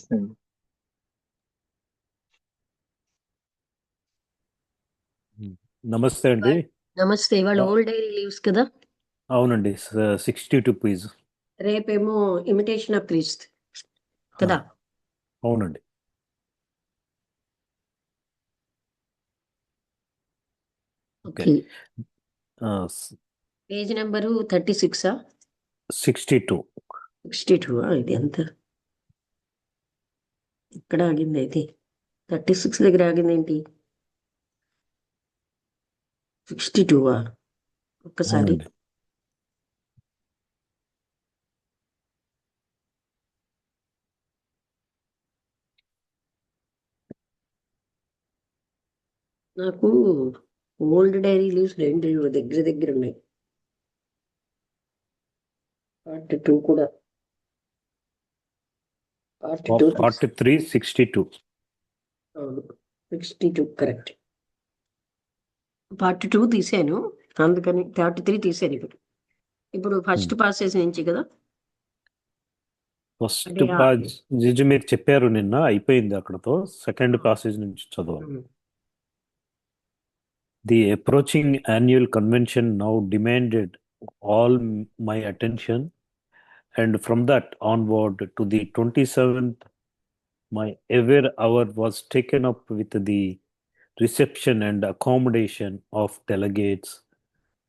నమస్తే అండి. నమస్తే అండి. నమస్తే. ఇవాళ ఆ, ఓల్డ్ డైరీ లీవ్స్ కదా. అవునండి. 62 పీజ్. రేపేమో ఇమిటేషన్ ఆఫ్ క్రీస్త్ ఆ, కదా. అవునండి. ఓకే. ఓకే. 62. పేజ్ నెంబరు 36 62 ఇది ఎంత ఇక్కడ ఆగింది అయితే 36 దగ్గర ఆగింది ఏంటి 62 ఒక్కసారి అవునండి. నాకు ఓల్డ్ డైరీ లీవ్స్ రెండు దగ్గర దగ్గర ఉన్నాయి. పార్ట్ 2 కూడా పార్ట్ 2 43, 62. అవును 62 కరెక్ట్. పార్ట్ 2 తీసాను, అందుకని 33 తీసాను. ఇప్పుడు ఫస్ట్ పాసేజ్ నుంచి కదా. ఫస్ట్ అంటే పేజ్ మీరు చెప్పారు నిన్న, అయిపోయింది అక్కడతో. సెకండ్ ప్యాసేజ్ నుంచి చదవాలి. The approaching annual convention now demanded all my attention, and from that onward to the 27th, my every hour was taken up with the reception and accommodation of delegates,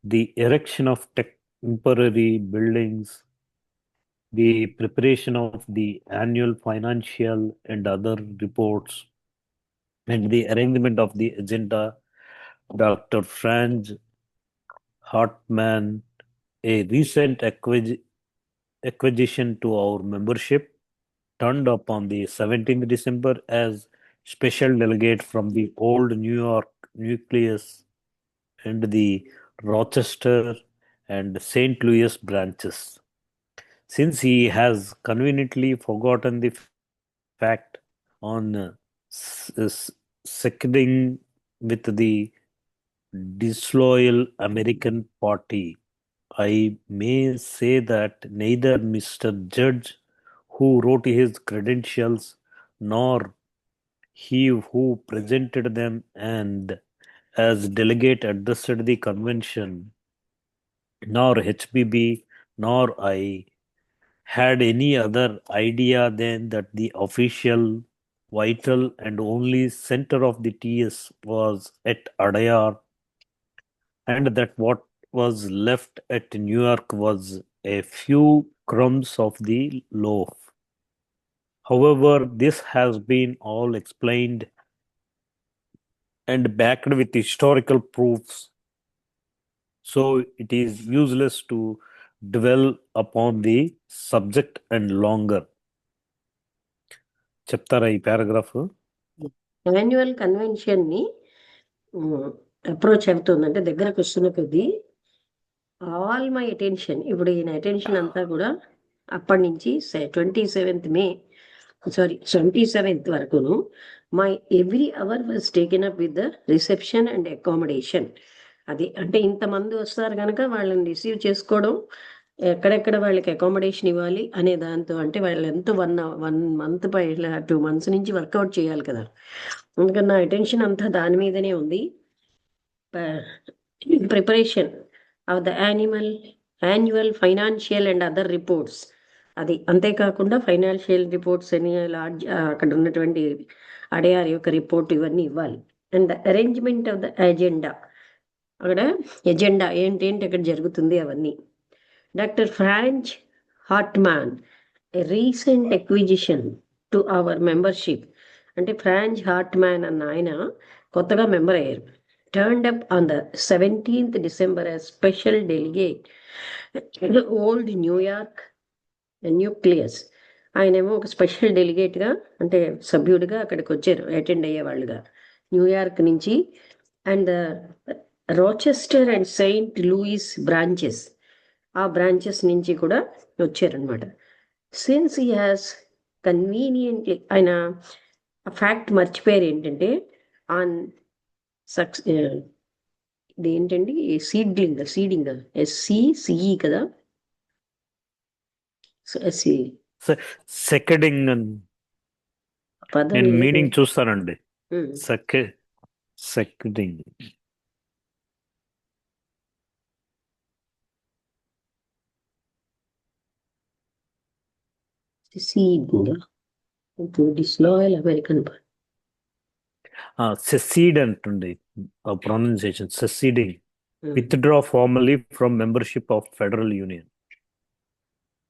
the erection of temporary buildings, the preparation of the annual financial and other reports, and the arrangement of the agenda. Dr. Franz Hartmann, a recent acquisition to our membership, turned up on the 17th December as special delegate from the old New York nucleus and the Rochester and St. Louis branches. Since he has conveniently forgotten the fact on seconding with the disloyal American party, I may say that neither Mr. Judge, who wrote his credentials, nor he who presented them and as delegate addressed the convention, nor HBB, nor I had any other idea than that the official, vital, and only center of the TS was at Adayar, and that what was left at New York was a few crumbs of the loaf. However, this has been all explained and backed with historical proofs, so it is useless to dwell upon the subject and longer. చెప్తారా ఈ paragraph? Annual convention ని approach అవుతుందంటే దగ్గరకు వస్తున్న కొద్దీ all my attention, ఇప్పుడు ఈయన attention అంతా కూడా అప్పటి నుంచి 27th మే 27th వరకును my every hour was taken up with the reception and accommodation. అది అంటే ఇంతమంది వస్తారు కనుక వాళ్ళని రిసీవ్ చేసుకోవడం, ఎక్కడెక్కడ వాళ్ళకి అకామిడేషన్ ఇవ్వాలి అనే దాంతో, అంటే వాళ్ళు ఎంతో 1 month 2 months నుంచి వర్కౌట్ చేయాలి కదా. అందుకని నా అటెన్షన్ అంతా దాని మీదనే ఉంది. Preparation of the annual financial and other reports, అది అంతేకాకుండా ఫైనాన్షియల్ రిపోర్ట్స్ అని అక్కడ ఉన్నటువంటి అడయార్ యొక్క రిపోర్ట్ ఇవన్నీ ఇవ్వాలి. And the arrangement of the agenda, అక్కడ ఎజెండా ఏంటి అక్కడ జరుగుతుంది అవన్నీ. Doctor Franz Hartmann, a recent acquisition to our membership, అంటే ఫ్రాంచ్ హార్ట్మాన్ అన్న ఆయన కొత్తగా మెంబర్ అయ్యారు. Turned up on the 17th December as special delegate old New York nucleus. ఆయనేమో ఒక స్పెషల్ డెలిగేట్గా, అంటే సభ్యుడిగా అక్కడికి వచ్చారు, అటెండ్ అయ్యేవాళ్ళుగా న్యూయార్క్ నుంచి. And Rochester and Saint Louis branches, ఆ బ్రాంచెస్ నుంచి కూడా వచ్చారనమాట. సిన్స్ హీ హ్యాస్ కన్వీనియంట్లీ, ఆయన ఫ్యాక్ట్ మర్చిపోయారు ఏంటంటే ఆన్ ఇది ఏంటండి సీడింగ్ SCCE కదా, SC సెకండింగ్ పదం నేను లేదు. మీనింగ్ చూస్తానండి. ఉమ్. సెక్డింగ్. Seceding to disloyal American party. Secede అంటుంది pronunciation. Seceding. Um. Withdraw formally from membership of federal union.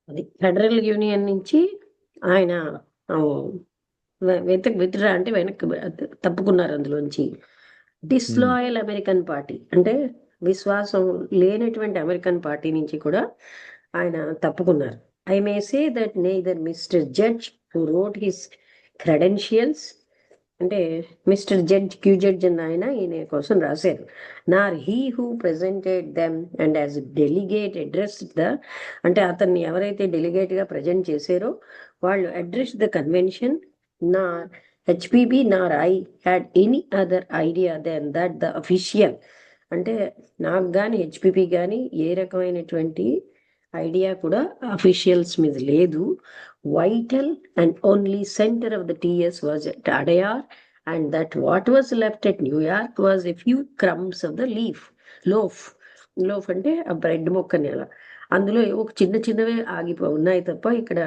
అది ఫెడరల్ యూనియన్ నుంచి ఆయన విత్డ్రా అంటే వెనక్కి తప్పుకున్నారు అందులోంచి. డిస్లాయల్ అమెరికన్ పార్టీ అంటే విశ్వాసం లేనటువంటి అమెరికన్ పార్టీ నుంచి కూడా ఆయన తప్పుకున్నారు. I may say that neither mister judge who wrote his credentials అంటే మిస్టర్ జడ్జ్ క్యూ జడ్జ్ అని ఈయన కోసం రాశారు. Nor he who presented them and as delegate address అంటే అతన్ని ఎవరైతే డెలిగేట్గా ప్రజెంట్ చేశారో వాళ్ళు address the convention. Nor HPB nor I had any other idea then that the official అంటే నాకు కానీ హెచ్పిపి కానీ ఏ రకమైనటువంటి ఐడియా కూడా అఫీషియల్స్ మీద లేదు. Vital and only centre of the TS was at Adyar and that what was left at New York was a few crumbs of the loaf అంటే ఆ బ్రెడ్ మొక్కని అలా అందులో ఒక చిన్న చిన్నవే ఉన్నాయి తప్ప ఇక్కడ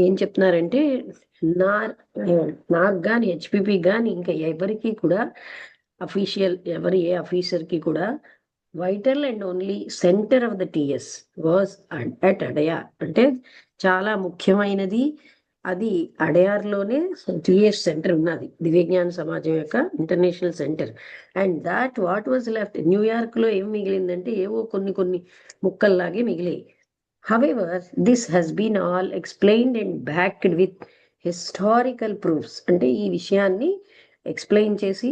ఏం చెప్తున్నారంటే నాకు కానీ హెచ్పిపి కానీ ఇంకా ఎవరికి కూడా అఫీషియల్ ఏ ఆఫీసర్కి కూడా vital and only centre of the TS was at Adyar అంటే చాలా ముఖ్యమైనది. అది అడయార్లోనే టిఎస్ సెంటర్ ఉన్నది, దివ్యజ్ఞాన సమాజం యొక్క international centre. And that what was left న్యూయార్క్లో ఏం మిగిలిందంటే ఏవో కొన్ని ముక్కల్లాగే మిగిలాయి. However this has been all explained and backed with historical proofs అంటే ఈ విషయాన్ని ఎక్స్ప్లెయిన్ చేసి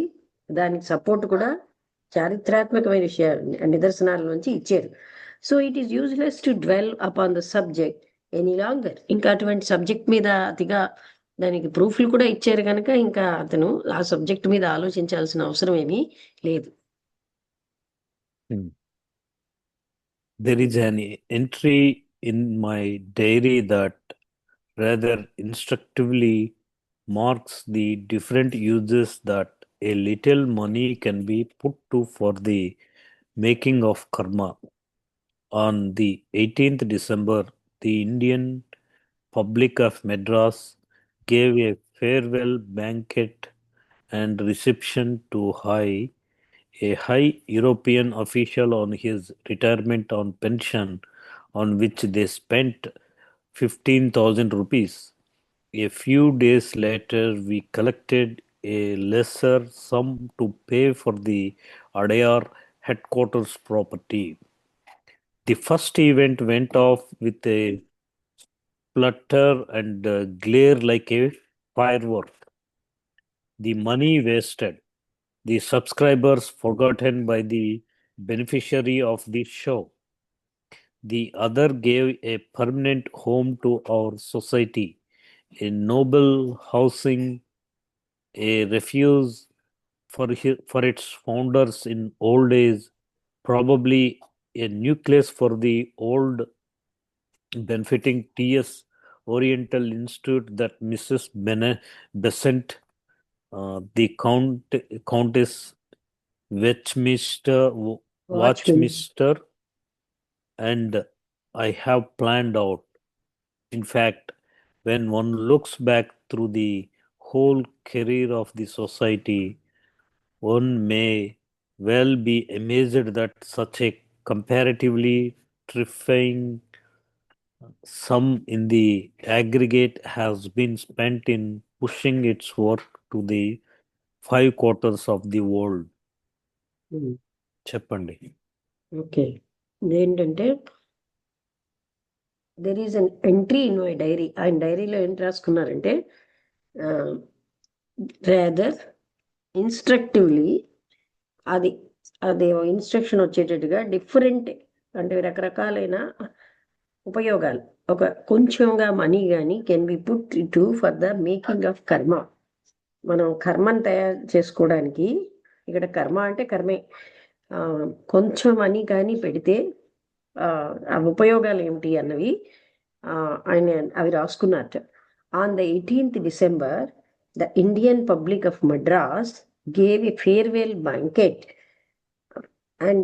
దానికి సపోర్ట్ కూడా చారిత్రాత్మకమైన విషయాలు నిదర్శనాల నుంచి ఇచ్చారు. So it is useless to dwell upon the subject any longer. ఇంకా అటువంటి సబ్జెక్ట్ మీద అతిగా దానికి ప్రూఫ్లు కూడా ఇచ్చారు కనుక ఇంకా అతను ఆ సబ్జెక్ట్ మీద ఆలోచించాల్సిన అవసరం ఏమీ లేదు. There is an entry in my diary that rather instructively marks the different uses that a little money can be put to for the making of karma. On the 18th December, the Indian public of Madras gave a farewell banquet and reception to a high European official on his retirement on pension, on which they spent 15,000 rupees. A few days later, we collected a lesser sum to pay for the Adayar headquarters property. The first event went off with a splutter and glare like a firework. The money wasted, the subscribers forgotten by the beneficiary of the show. The other gave a permanent home to our society, a noble housing, a refuge for its founders in old age, probably a nucleus for the old benefiting T.S. Oriental Institute that Mrs. Besant, the Countess Watchmister, and I have planned out. In fact, when one looks back through the whole career of the society, one may well be amazed that such a comparatively trifling sum in the aggregate has been spent in pushing its work to the 5 quarters of the world. చెప్పండి. Okay, ఏంటంటే there is an entry in my diary. ఆయన డైరీలో ఏం రాసుకున్నారంటే rather ఇన్స్ట్రక్టివ్లీ అది instruction వచ్చేటట్టుగా different అంటే రకరకాలైన ఉపయోగాలు ఒక కొంచెంగా మనీ కానీ can be put to for the making of కర్మ. మనం కర్మను తయారు చేసుకోవడానికి ఇక్కడ కర్మ అంటే కర్మే కొంచెం మనీ కానీ పెడితే ఆ ఉపయోగాలు ఏమిటి అన్నవి ఆయన అవి రాసుకున్నట్టు. On the 18th December the Indian public of Madras gave a farewell banquet and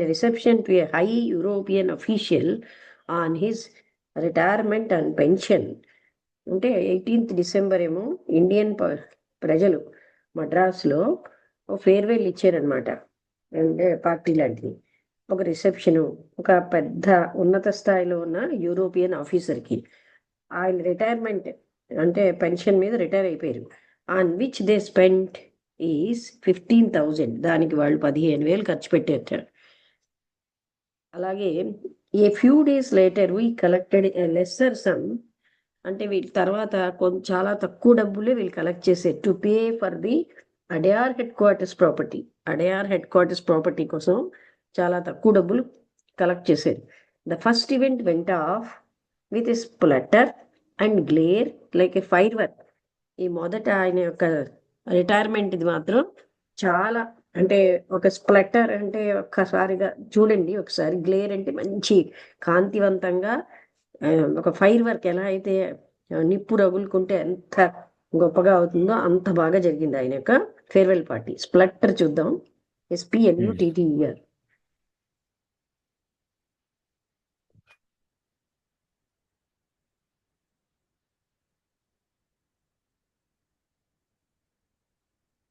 a reception to a high European official on his retirement and pension. అంటే 18th డిసెంబర్ ఏమో ఇండియన్ ప్రజలు మద్రాసులో ఒక ఫేర్వెల్ ఇచ్చారనమాట. అంటే పార్టీ లాంటిది, ఒక reception, ఒక పెద్ద ఉన్నత స్థాయిలో ఉన్న యూరోపియన్ ఆఫీసర్కి. ఆయన రిటైర్మెంట్ అంటే పెన్షన్ మీద రిటైర్ అయిపోయారు. On which they spent is 15,000. దానికి వాళ్ళు 15,000 ఖర్చు పెట్టారు. అలాగే a few days later we collected a lesser sum, అంటే వీళ్ళ తర్వాత చాలా తక్కువ డబ్బులే వీళ్ళు కలెక్ట్ చేశారు to pay for the Adyar headquarters property. Adyar headquarters property కోసం చాలా తక్కువ డబ్బులు కలెక్ట్ చేశారు. The first event went off with a splutter and glare like a firework. ఈ మొదట ఆయన యొక్క రిటైర్మెంట్ ఇది మాత్రం చాలా, అంటే ఒక స్ప్లటర్ అంటే ఒక్కసారిగా చూడండి, ఒకసారి గ్లేర్ అంటే మంచి కాంతివంతంగా, ఒక ఫైర్ వర్క్ ఎలా అయితే నిప్పు రగులుకుంటే ఎంత గొప్పగా అవుతుందో అంత బాగా జరిగింది ఆయన యొక్క ఫేర్వెల్ పార్టీ. స్ప్లటర్ చూద్దాం. SPLUTTER.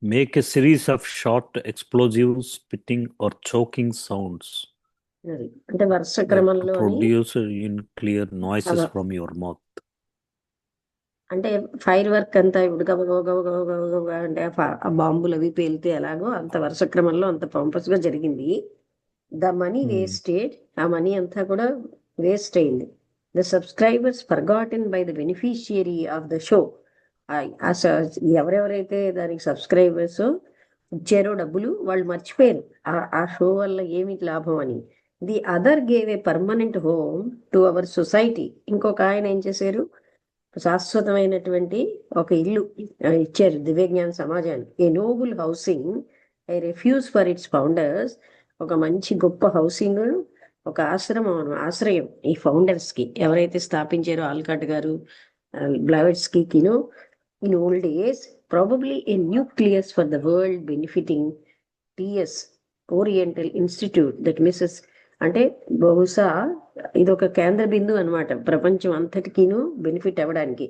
Make a series of short explosive spitting or choking sounds అది అంటే వరుస that క్రమంలో produce in clear noises from your mouth. అంటే ఫైర్ వర్క్ అంతా ఇప్పుడు అంటే ఆ బాంబులు అవి పేలితే ఎలాగో అంత వరుస క్రమంలో అంత పంపస్ గా జరిగింది. ద మనీ వేస్టెడ్, ఆ మనీ అంతా కూడా వేస్ట్ అయింది. The subscribers forgotten by the beneficiary of the show. ఎవరెవరైతే దానికి సబ్స్క్రైబర్స్ ఇచ్చారో డబ్బులు, వాళ్ళు మర్చిపోయారు ఆ షో వల్ల ఏమి లాభం అని. The other gave a permanent home to our society. ఇంకొక ఆయన ఏం చేశారు, శాశ్వతమైనటువంటి ఒక ఇల్లు ఇచ్చారు దివ్యజ్ఞాన సమాజానికి. A noble housing, a refuge for its founders. ఒక మంచి గొప్ప హౌసింగ్, ఒక ఆశ్రయం ఈ ఫౌండర్స్ కి, ఎవరైతే స్థాపించారో ఆల్కాట్ గారు, బ్లావెట్స్కీ కిను. In old age probably a nucleus for the world benefiting TS oriental institute that Mrs. అంటే బహుశా ఇది ఒక కేంద్ర బిందువు అనమాట ప్రపంచం అంతటికీను బెనిఫిట్ అవ్వడానికి.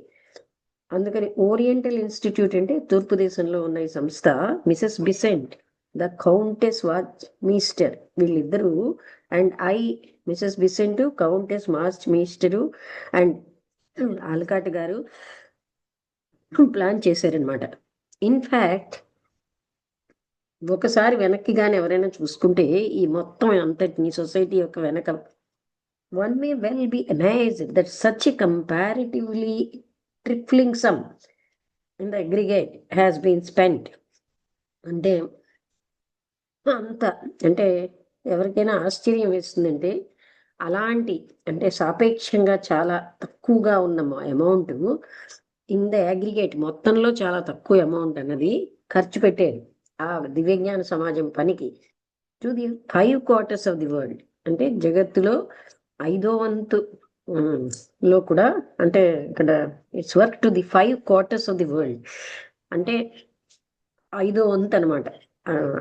అందుకని ఓరియంటల్ ఇన్స్టిట్యూట్ అంటే తూర్పు దేశంలో ఉన్న ఈ సంస్థ. Mrs Besant, the countess Wachtmeister, వీళ్ళిద్దరూ, and Mrs Besant, countess Wachtmeister and Olcott గారు ప్లాన్ చేశారనమాట. ఇన్ఫ్యాక్ట్ ఒకసారి వెనక్కి కానీ ఎవరైనా చూసుకుంటే ఈ మొత్తం అంతటిని సొసైటీ యొక్క వెనక, one may well be amazed that such a comparatively trifling sum in the aggregate has been spent. అంటే అంత, అంటే ఎవరికైనా ఆశ్చర్యం వేస్తుందంటే అలాంటి, అంటే సాపేక్షంగా చాలా తక్కువగా ఉన్న అమౌంట్ ఇన్ ద అగ్రిగేట్, మొత్తంలో చాలా తక్కువ అమౌంట్ అన్నది ఖర్చు పెట్టారు ఆ దివ్యజ్ఞాన సమాజం పనికి. To the 5 quarters of the world, అంటే జగత్తులో 5వ వంతు లో కూడా, అంటే ఇక్కడ it's work to the 5 quarters of the world, అంటే 5వ వంతు అనమాట,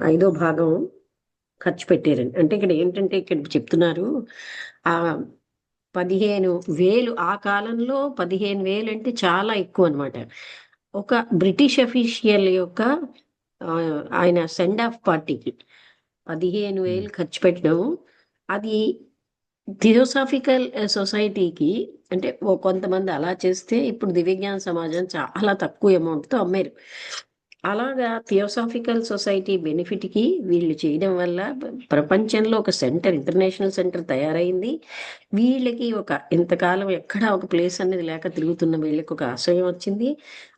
5వ భాగం ఖర్చు పెట్టారని. అంటే ఇక్కడ ఏంటంటే ఇక్కడ చెప్తున్నారు ఆ 15,000, ఆ కాలంలో 15,000 అంటే చాలా ఎక్కువ అనమాట. ఒక బ్రిటిష్ అఫీషియల్ యొక్క ఆయన సెండ్ ఆఫ్ పార్టీకి 15,000 ఖర్చు పెట్టడం, అది థియోసాఫికల్ సొసైటీకి, అంటే కొంతమంది అలా చేస్తే ఇప్పుడు దివ్యజ్ఞాన సమాజం చాలా తక్కువ అమౌంట్తో అమ్మారు. అలాగా థియోసాఫికల్ సొసైటీ బెనిఫిట్కి వీళ్ళు చేయడం వల్ల ప్రపంచంలో ఒక సెంటర్, ఇంటర్నేషనల్ సెంటర్ తయారైంది. వీళ్ళకి ఒక ఇంతకాలం ఎక్కడా ఒక ప్లేస్ అనేది లేక తిరుగుతున్న వీళ్ళకి ఒక ఆశయం వచ్చింది.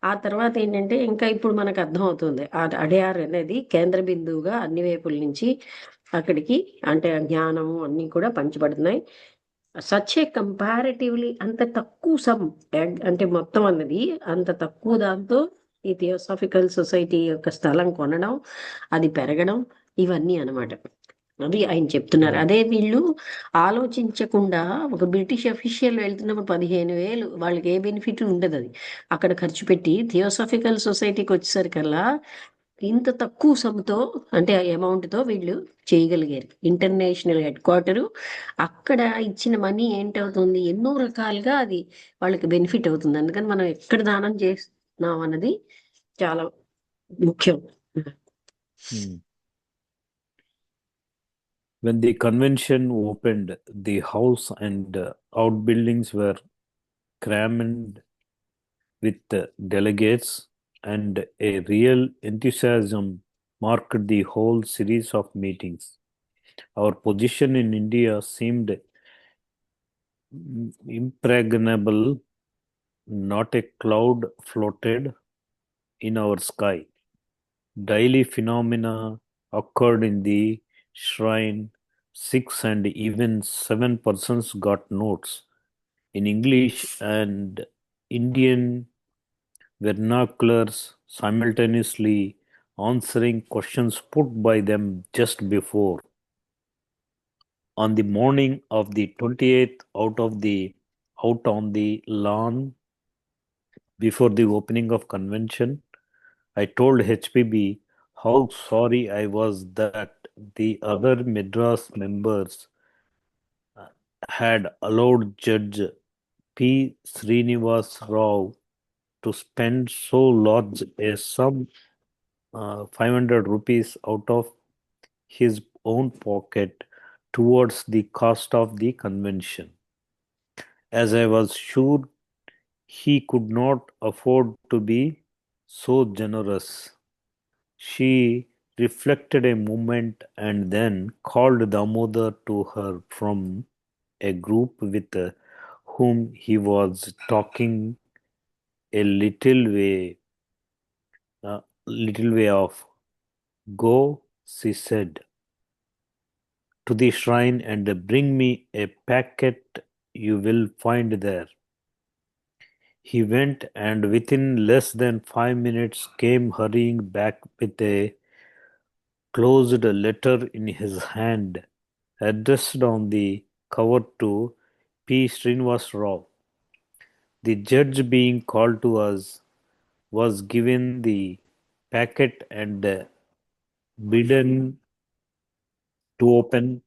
ఆ తర్వాత ఏంటంటే ఇంకా ఇప్పుడు మనకు అర్థం అవుతుంది, ఆ అడయార్ అనేది కేంద్ర బిందువుగా అన్ని వైపుల నుంచి అక్కడికి, అంటే జ్ఞానము అన్నీ కూడా పంచబడుతున్నాయి. సచ్ ఏ కంపారిటివ్లీ, అంత తక్కువ సమ్, అంటే మొత్తం అన్నది అంత తక్కువ దాంతో ఈ థియోసాఫికల్ సొసైటీ యొక్క స్థలం కొనడం, అది పెరగడం, ఇవన్నీ అనమాట. అది ఆయన చెప్తున్నారు. right. అదే వీళ్ళు ఆలోచించకుండా ఒక బ్రిటిష్ అఫీషియల్ వెళ్తున్నప్పుడు 15,000 వాళ్ళకి ఏ బెనిఫిట్ ఉండదు. అది అక్కడ ఖర్చు పెట్టి థియోసాఫికల్ సొసైటీకి వచ్చేసరికల్లా ఇంత తక్కువ సొమ్ముతో అంటే ఆ అమౌంట్తో వీళ్ళు చేయగలిగారు. ఇంటర్నేషనల్ హెడ్ క్వార్టరు అక్కడ ఇచ్చిన మనీ ఏంటవుతుంది, ఎన్నో రకాలుగా అది వాళ్ళకి బెనిఫిట్ అవుతుంది. అందుకని మనం ఎక్కడ దానం చేస్తున్నాం అన్నది చాలా ముఖ్యం. Hmm. When the convention opened, the house and outbuildings were crammed with delegates, and a real enthusiasm marked the whole series of meetings. Our position in India seemed impregnable, not a cloud floated in our sky. Daily phenomena occurred in the shrine. Six and even seven persons got notes in English and Indian vernaculars, simultaneously answering questions put by them just before. On the morning of the 28th, out on the lawn before the opening of convention, I told HPB how sorry I was that the other Madras members had allowed Judge P. Srinivas Rao to spend so large a sum, 500 rupees out of his own pocket towards the cost of the convention, as I was sure he could not afford to be so generous. She reflected a moment and then called Damodar to her from a group with whom he was talking a little way off. Go, she said, to the shrine and bring me a packet you will find there. He went and within less than 5 minutes came hurrying back with a closed letter in his hand, addressed on the cover to P. Srinivas Rao. The judge, being called to us, was given the packet and bidden to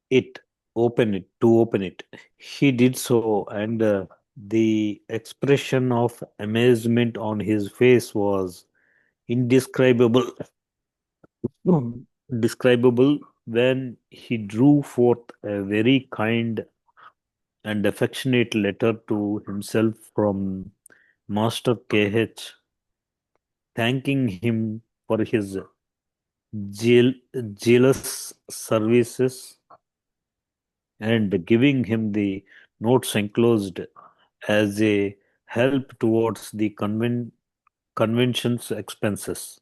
it, open it. He did so, and the expression of amazement on his face was indescribable. Describable when he drew forth a very kind and affectionate letter to himself from Master KH, thanking him for his zealous services and giving him the notes enclosed as a help towards the convention's expenses.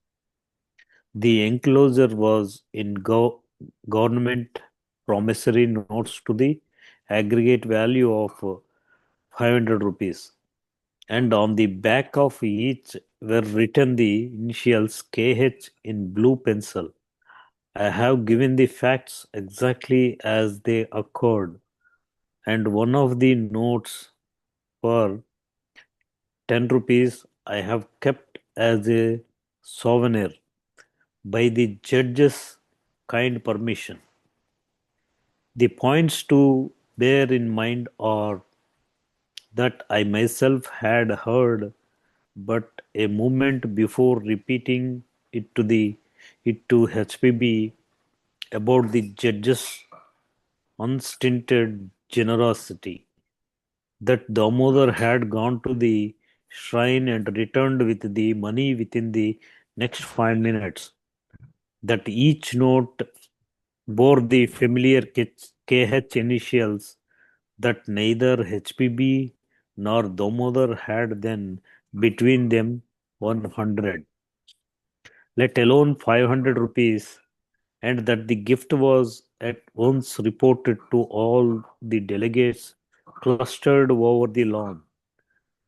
The enclosure was in government promissory notes to the aggregate value of 500 rupees, and on the back of each were written the initials KH in blue pencil. I have given the facts exactly as they occurred, and one of the notes for 10 rupees I have kept as a souvenir by the judge's kind permission. The points to bear in mind are that I myself had heard but a moment before repeating it to HPB about the judge's unstinted generosity, that Damodar had gone to the shrine and returned with the money within the next 5 minutes, that each note bore the familiar KH initials, that neither HPB nor Damodar had then between them 100, let alone 500 rupees, and that the gift was at once reported to all the delegates clustered over the lawn.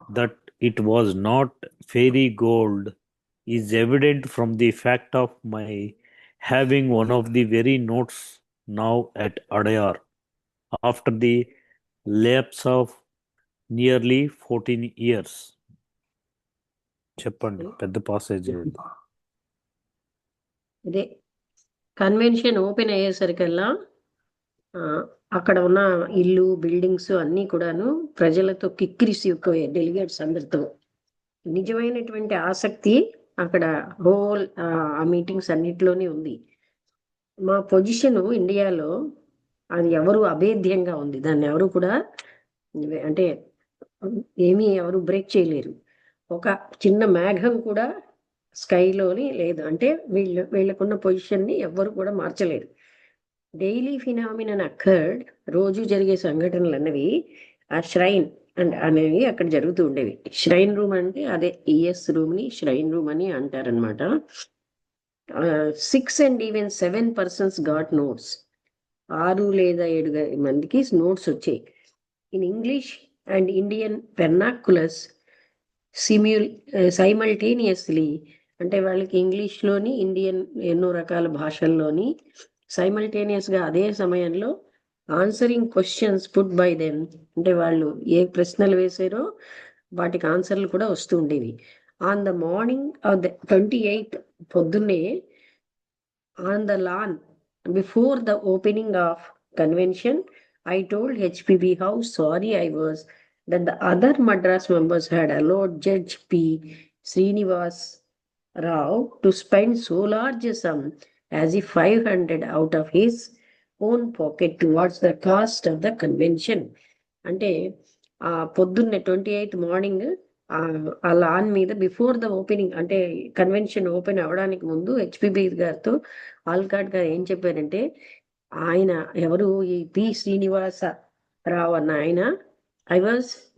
That it was not fairy gold is evident from the fact of my having one of the very notes now at Adayar after the lapse of nearly 14 years. చెప్పండి పెద్ద passage ఇదే convention open అయ్యేసరికల్లా అక్కడ ఉన్న ఇల్లు buildings అన్నీ కూడాను ప్రజలతో కిక్కిరిసిపోయాయి, delegates అందరితో. నిజమైనటువంటి ఆసక్తి అక్కడ హోల్ ఆ మీటింగ్స్ అన్నిటిలోనే ఉంది. మా పొజిషన్ ఇండియాలో అది ఎవరు అభేద్యంగా ఉంది. దాన్ని ఎవరు కూడా అంటే ఏమీ ఎవరు బ్రేక్ చేయలేరు. ఒక చిన్న మేఘం కూడా స్కైలోని లేదు. అంటే వీళ్ళకున్న పొజిషన్ని ఎవ్వరు కూడా మార్చలేరు. డైలీ ఫినామినన్ అక్కర్డ్, రోజు జరిగే సంఘటనలు అన్నవి ఆ ష్రైన్ అండ్ అనేవి అక్కడ జరుగుతూ ఉండేవి. ష్రైన్ రూమ్ అంటే అదే ఈఎస్ రూమ్ ని ష్రైన్ రూమ్ అని అంటారనమాట. 6 and even 7 persons got notes. 6 లేదా 7 మందికి నోట్స్ వచ్చాయి. In English and Indian vernaculars simultaneously, అంటే వాళ్ళకి ఇంగ్లీష్లోని ఇండియన్ ఎన్నో రకాల భాషల్లోని సైమల్టేనియస్గా అదే సమయంలో answering questions put by them, అంటే వాళ్ళు ఏ ప్రశ్నలు వేసారో వాటికి ఆన్సర్లు కూడా వస్తూ ఉండేవి. On the morning of the 28th పొద్దున్నే on the lawn before the opening of convention I told HPB how sorry I was that the other Madras members had allowed Judge P. Srinivas Rao to spend so large a sum as if 500 out of his own pocket towards the cost of the convention. అంటే ఆ పొద్దున్నే 28th morning ఆ lawn మీద before the opening, అంటే convention open అవ్వడానికి ముందు HPB గారితో Allcott గారు ఏం చెప్పారంటే, ఆయన ఎవరు ఈ పి శ్రీనివాస రావు అన్న ఆయన,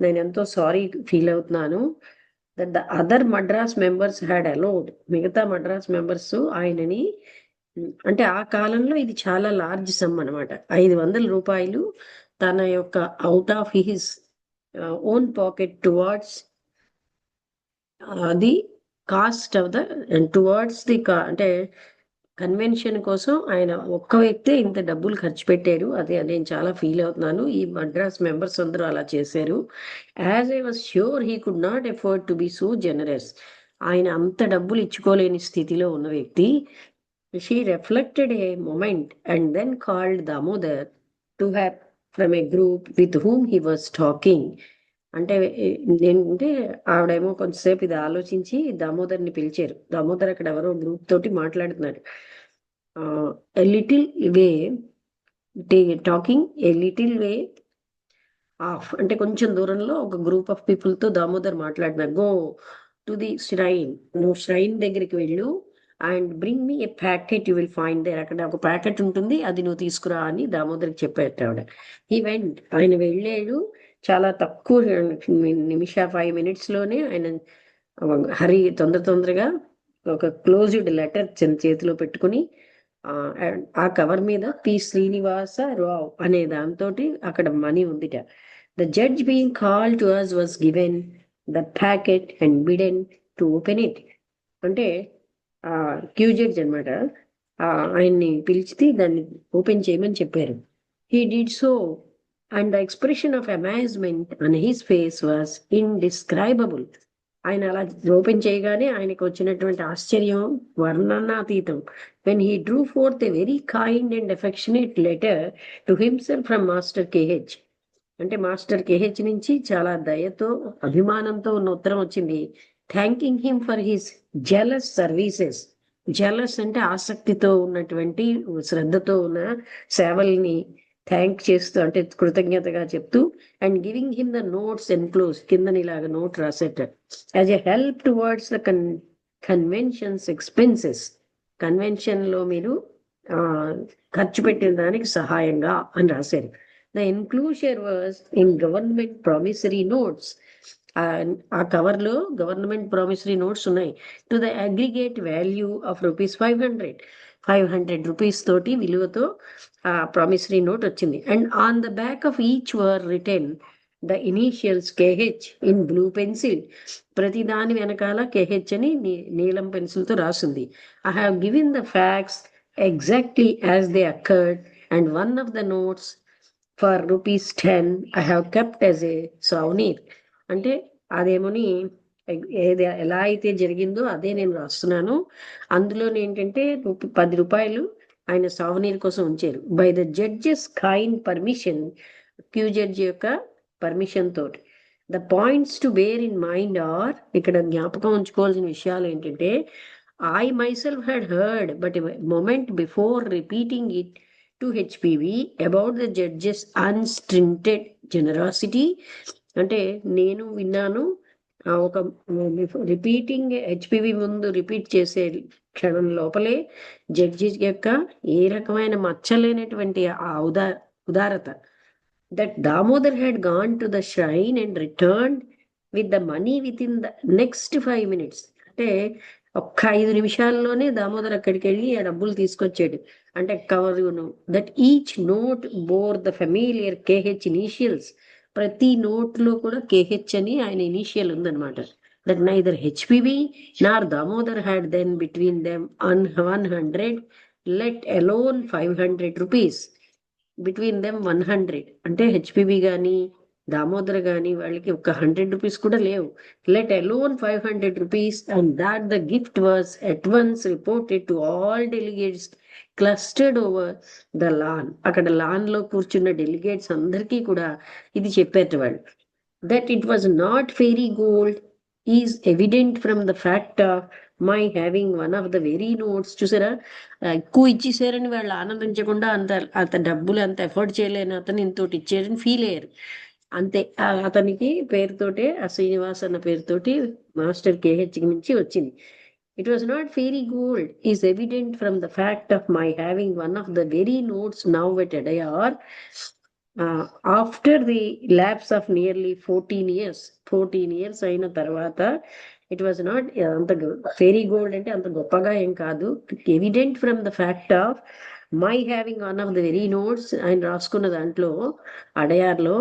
నేను ఎంతో సారీ ఫీల్ అవుతున్నాను that the other Madras members had allowed, మిగతా మద్రాస్ మెంబర్స్ ఆయనని, అంటే ఆ కాలంలో ఇది చాలా లార్జ్ సమ్ అనమాట, 500 రూపాయలు తన యొక్క out of his own pocket towards the cost of the towards the అంటే కన్వెన్షన్ కోసం ఆయన ఒక్క వ్యక్తే ఇంత డబ్బులు ఖర్చు పెట్టారు. అదే నేను చాలా ఫీల్ అవుతున్నాను. ఈ మద్రాస్ మెంబర్స్ అందరూ అలా చేశారు. As I was sure he could not afford to be so generous. ఆయన అంత డబ్బులు ఇచ్చుకోలేని స్థితిలో ఉన్న వ్యక్తి. She reflected a moment and then called Damodar to have from a group with whom he was talking. అంటే ఏంటంటే ఆవిడేమో కొంతసేపు ఇది ఆలోచించి దామోదర్ని పిలిచారు. దామోదర్ అక్కడ ఎవరో గ్రూప్ తోటి మాట్లాడుతున్నాడు. A little way talking, a little way of, అంటే కొంచెం దూరంలో ఒక గ్రూప్ ఆఫ్ పీపుల్ తో దామోదర్ మాట్లాడినారు. గో టు ది ష్రైన్, నువ్వు ష్రైన్ దగ్గరికి వెళ్ళు, and bring me a packet, you will find there, అక్కడ ఒక ప్యాకెట్ ఉంటుంది, అది నువ్వు తీసుకురా అని దామోదర్కి చెప్పారు ఆవిడ. హీ వెంట్, ఆయన వెళ్ళాడు. చాలా తక్కువ నిమిష 5 minutes లోనే ఆయన తొందరగా ఒక క్లోజ్డ్ లెటర్ చేతిలో పెట్టుకుని ఆ కవర్ మీద పి శ్రీనివాస రావ్ అనే దాంతో అక్కడ మనీ ఉందిట. The judge being call to us was given the packet and bidden to open it. అంటే క్యూ జడ్జ్ అనమాట, ఆయన్ని పిలిచి దాన్ని ఓపెన్ చేయమని చెప్పారు. He did so and the expression of amazement on his face was indescribable. ఆయన అలా open చేయగానే ఆయనకు వచ్చినటువంటి ఆశ్చర్యం వర్ణనాతీతం. When he drew forth a very kind and affectionate letter to himself from master KH, అంటే మాస్టర్ కేహెచ్ నుంచి చాలా దయతో అభిమానంతో ఉన్న ఉత్తరం వచ్చింది. Thanking him for his zealous services. Zealous అంటే ఆసక్తితో ఉన్నటువంటి, శ్రద్ధతో ఉన్న సేవల్ని థ్యాంక్ చేస్తూ, అంటే కృతజ్ఞతగా చెప్తూ, and giving him the notes enclose, కిందని ఇలాగ నోట్ రాసేట, as a help towards the conventions expenses, convention లో మీరు ఖర్చు పెట్టిన దానికి సహాయంగా అని రాశారు. The enclosure was in government promissory notes. ఆ కవర్ లో గవర్నమెంట్ ప్రామిసరీ నోట్స్ ఉన్నాయి. To the aggregate value of ₹500 rupees తోటి విలువతో ఆ ప్రామిసరీ నోట్ వచ్చింది. And on the back of each were written the initials KH in blue pencil. ప్రతి దాని వెనకాల కేహెచ్ అని నీలం పెన్సిల్ తో రాసింది. I have given the facts exactly as they occurred, and one of the notes for rupees 10 I have kept as a souvenir. అంటే అదేమోని ఏది ఎలా అయితే జరిగిందో అదే నేను రాస్తున్నాను. అందులో ఏంటంటే 10 రూపాయలు ఆయన సావనీర్ కోసం ఉంచారు. By the judges kind permission, Q judge యొక్క పర్మిషన్ తోటి. The points to bear in mind are, ఇక్కడ జ్ఞాపకం ఉంచుకోవాల్సిన విషయాలు ఏంటంటే, I myself had heard, but a moment before repeating it to HPV about the judge's unstinted generosity. అంటే నేను విన్నాను ఒక రిపీటింగ్ హెచ్పివి ముందు రిపీట్ చేసే క్షణం లోపలే జడ్జి యొక్క ఏ రకమైన మచ్చలేనటువంటి ఆ ఉదారత. That Damodar had gone to the shrine and returned with the money within the next 5 minutes. అంటే ఒక్క 5 నిమిషాల్లోనే దామోదర్ అక్కడికి వెళ్ళి ఆ డబ్బులు తీసుకొచ్చాడు. అంటే కవరును. That each note bore the familiar KH initials. ప్రతి నోట్ లో కూడా కేహెచ్ అని ఆయన ఇనీషియల్ ఉందన్నమాట. That neither HPB nor Damodar had then between them 100, let alone 500 rupees. Between them 100 అంటే హెచ్పివి కానీ దామోదర్ కానీ వాళ్ళకి ఒక 100 రూపీస్ కూడా లేవు. Let alone 500 rupees, and that the gift was at once reported to all delegates clustered over the lawn. అక్కడ lawn లో కూర్చున్న డెలిగేట్స్ అందరికీ కూడా ఇది చెప్పారు వాళ్ళు. That it was not fairy gold is evident from the fact of my having one of the very notes. చూసారా, ఎక్కువ ఇచ్చేసారని వాళ్ళు ఆనందించకుండా అంత డబ్బులు అంత ఎఫర్ట్ చేయలేని అతను ఇంతోటి ఇచ్చారని ఫీల్ అయ్యారు అంతే. అతనికి పేరుతోటే ఆ శ్రీనివాస్ అన్న పేరుతోటి మాస్టర్ కేహెచ్ నుంచి వచ్చింది. It was not fairy gold is evident from the fact of my having one of the very notes now at Adyar after the lapse of nearly 14 years అయిన తర్వాత. ఇట్ వాజ్ నాట్ అంత fairy gold అంటే అంత గొప్పగా ఏం కాదు. Evident from the fact of my having one of the very notes ఆయన రాసుకున్న దాంట్లో అడయార్లో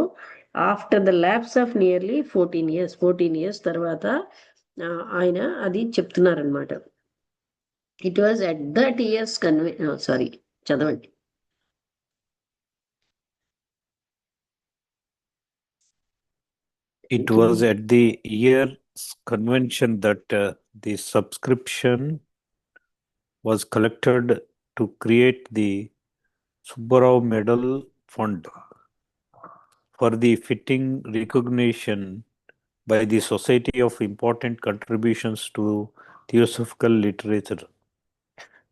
after the lapse of nearly 14 years తర్వాత ఆయన అది చెప్తున్నారనమాట. It was at that years చదవండి. It was at the year's convention that the subscription was collected to create the Subbarao Medal Fund for the fitting recognition by the Society of important contributions to Theosophical literature.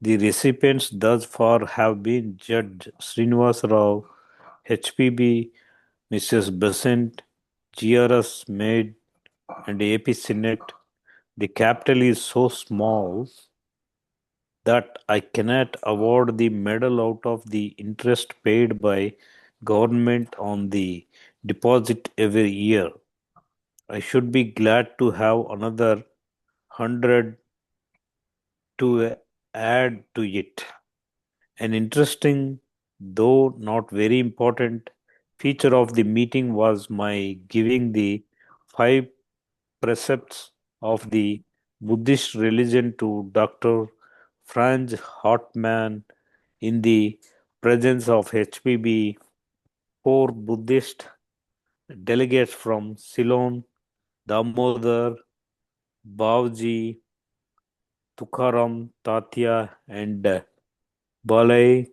The recipients thus far have been Judge Srinivas Rao, HPB, Mrs. Besant, GRS Maid, and AP Senate. The capital is so small that I cannot award the medal out of the interest paid by government on the deposit every year. I should be glad to have another 100 to add to it. An interesting, though not very important, feature of the meeting was my giving the 5 precepts of the Buddhist religion to Dr. Franz Hartmann in the presence of HPB, 4 Buddhist delegates from Ceylon, Damodar, Bavji, Tukaram, Tatya, and Balai